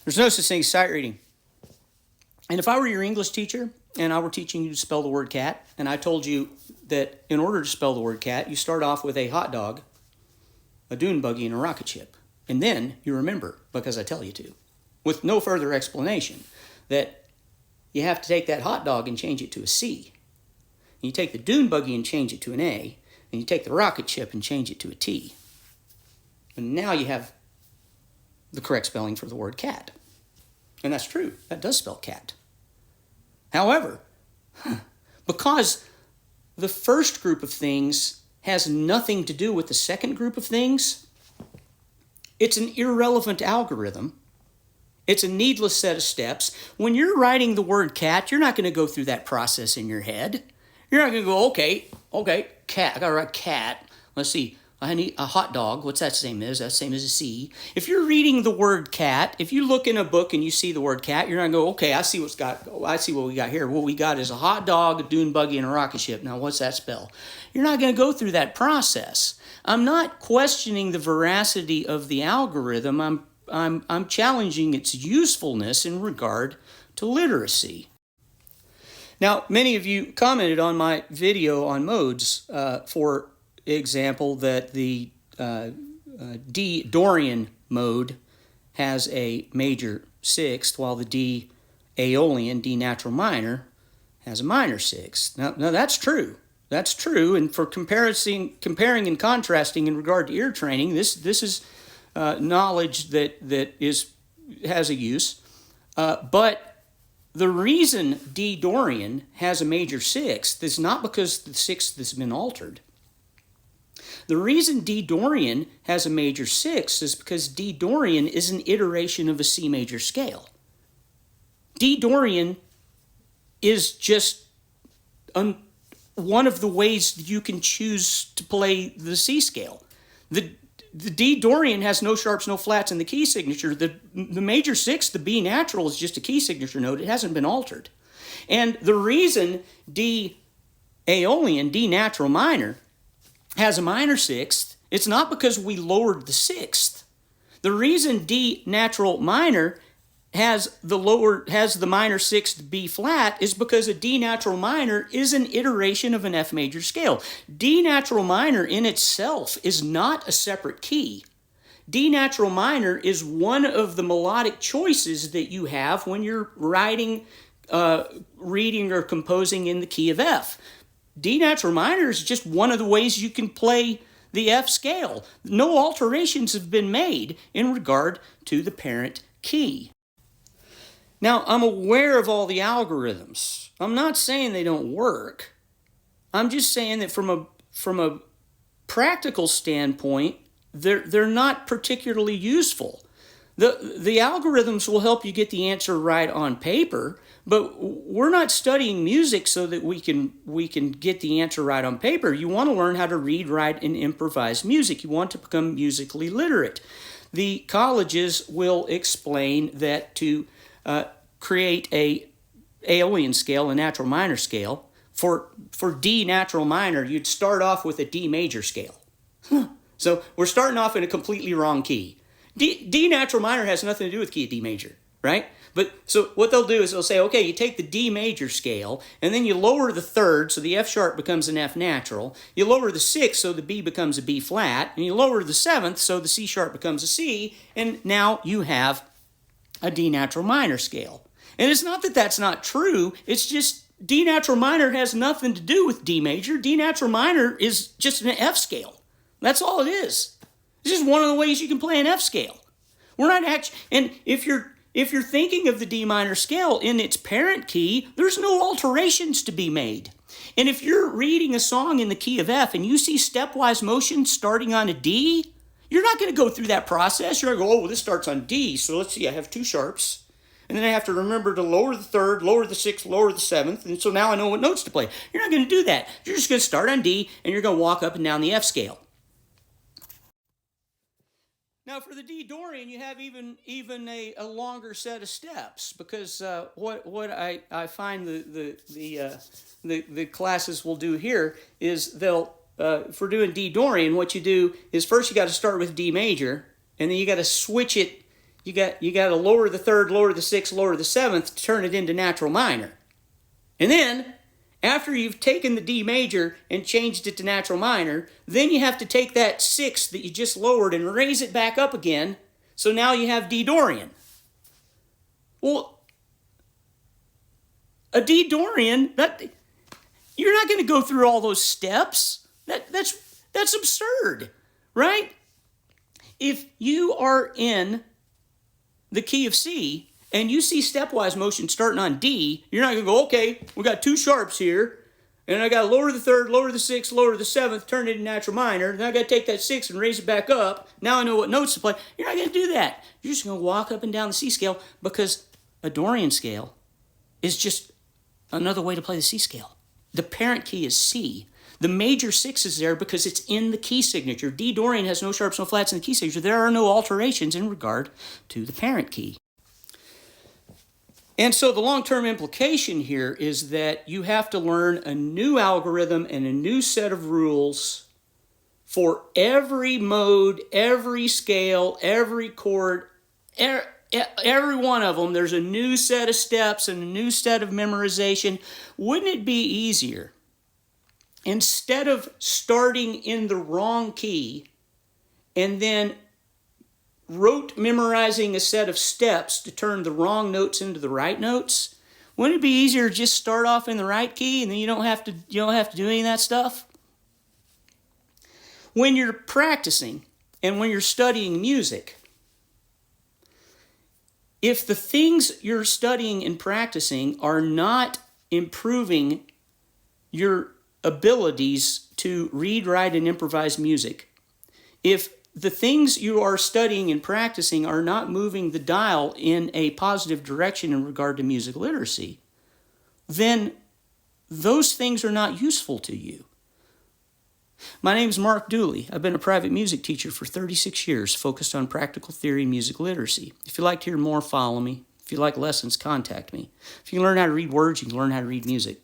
There's no such thing as sight reading. And if I were your English teacher and I were teaching you to spell the word cat, and I told you that in order to spell the word cat, you start off with a hot dog, a dune buggy, and a rocket ship. And then you remember, because I tell you to, with no further explanation, that you have to take that hot dog and change it to a C. And you take the dune buggy and change it to an A. And you take the rocket ship and change it to a T. And now you have the correct spelling for the word cat. And that's true. That does spell cat. However, because the first group of things has nothing to do with the second group of things, it's an irrelevant algorithm. It's a needless set of steps. When you're writing the word cat, you're not going to go through that process in your head. You're not going to go, okay, cat. I got to write cat. Let's see. I need a hot dog. What's that same as? That's same as a C. If you're reading the word cat, if you look in a book and you see the word cat, you're not going to go, okay, I see what we got here. What we got is a hot dog, a dune buggy, and a rocket ship. Now, what's that spell? You're not going to go through that process. I'm not questioning the veracity of the algorithm. I'm challenging its usefulness in regard to literacy. Now, many of you commented on my video on modes, for example, that the D Dorian mode has a major sixth, while the D Aeolian, D natural minor, has a minor sixth. Now that's true. That's true, and for comparing and contrasting in regard to ear training, this is knowledge that has a use. But the reason D Dorian has a major sixth is not because the sixth has been altered. The reason D Dorian has a major sixth is because D Dorian is an iteration of a C major scale. D Dorian is just one of the ways you can choose to play the C scale. The D Dorian has no sharps, no flats in the key signature. The major sixth, the B natural, is just a key signature note. It hasn't been altered. And the reason D Aeolian, D natural minor, has a minor sixth, it's not because we lowered the sixth. The reason D natural minor has the minor sixth B flat is because a D natural minor is an iteration of an F major scale. D natural minor in itself is not a separate key. D natural minor is one of the melodic choices that you have when you're writing, reading, or composing in the key of F. D natural minor is just one of the ways you can play the F scale. No alterations have been made in regard to the parent key. Now, I'm aware of all the algorithms. I'm not saying they don't work. I'm just saying that from a practical standpoint, they're not particularly useful. The algorithms will help you get the answer right on paper, but we're not studying music so that we can get the answer right on paper. You want to learn how to read, write, and improvise music. You want to become musically literate. The colleges will explain that to create a Aeolian scale, a natural minor scale, for D natural minor, you'd start off with a D major scale. So we're starting off in a completely wrong key. D natural minor has nothing to do with key of D major, right? But so what they'll do is they'll say, okay, you take the D major scale, and then you lower the third, so the F sharp becomes an F natural. You lower the sixth, so the B becomes a B flat, and you lower the seventh, so the C sharp becomes a C, and now you have a D natural minor scale. And it's not that that's not true, it's just D natural minor has nothing to do with D major. D natural minor is just an F scale. That's all it is. It's just one of the ways you can play an F scale. We're not actually, and if you're thinking of the D minor scale in its parent key, there's no alterations to be made. And if you're reading a song in the key of F and you see stepwise motion starting on a D, you're not going to go through that process. You're going to go, oh, well, this starts on D, so let's see, I have two sharps. And then I have to remember to lower the third, lower the sixth, lower the seventh, and so now I know what notes to play. You're not going to do that. You're just going to start on D, and you're going to walk up and down the F scale. Now, for the D Dorian, you have even a longer set of steps, because what I find the classes will do here is they'll for doing D Dorian, what you do is first you got to start with D major, and then you got to switch it you got to lower the third, lower the sixth, lower the seventh to turn it into natural minor. And then, after you've taken the D major and changed it to natural minor, then you have to take that sixth that you just lowered and raise it back up again. So now you have D Dorian. Well, a D Dorian, you're not going to go through all those steps. That's absurd, right? If you are in the key of C and you see stepwise motion starting on D, you're not going to go, okay, we got two sharps here, and I got to lower the third, lower the sixth, lower the seventh, turn it into natural minor. Then I got to take that sixth and raise it back up. Now I know what notes to play. You're not going to do that. You're just going to walk up and down the C scale, because a Dorian scale is just another way to play the C scale. The parent key is C. The major six is there because it's in the key signature. D Dorian has no sharps, no flats in the key signature. There are no alterations in regard to the parent key. And so the long-term implication here is that you have to learn a new algorithm and a new set of rules for every mode, every scale, every chord, every one of them. There's a new set of steps and a new set of memorization. Wouldn't it be easier, instead of starting in the wrong key and then rote memorizing a set of steps to turn the wrong notes into the right notes, wouldn't it be easier to just start off in the right key and then you don't have to do any of that stuff? When you're practicing and when you're studying music, if the things you're studying and practicing are not improving your abilities to read, write, and improvise music, if the things you are studying and practicing are not moving the dial in a positive direction in regard to music literacy, then those things are not useful to you. My name is Mark Dooley. I've been a private music teacher for 36 years, focused on practical theory and music literacy. If you'd like to hear more, follow me. If you like lessons, contact me. If you can learn how to read words, you can learn how to read music.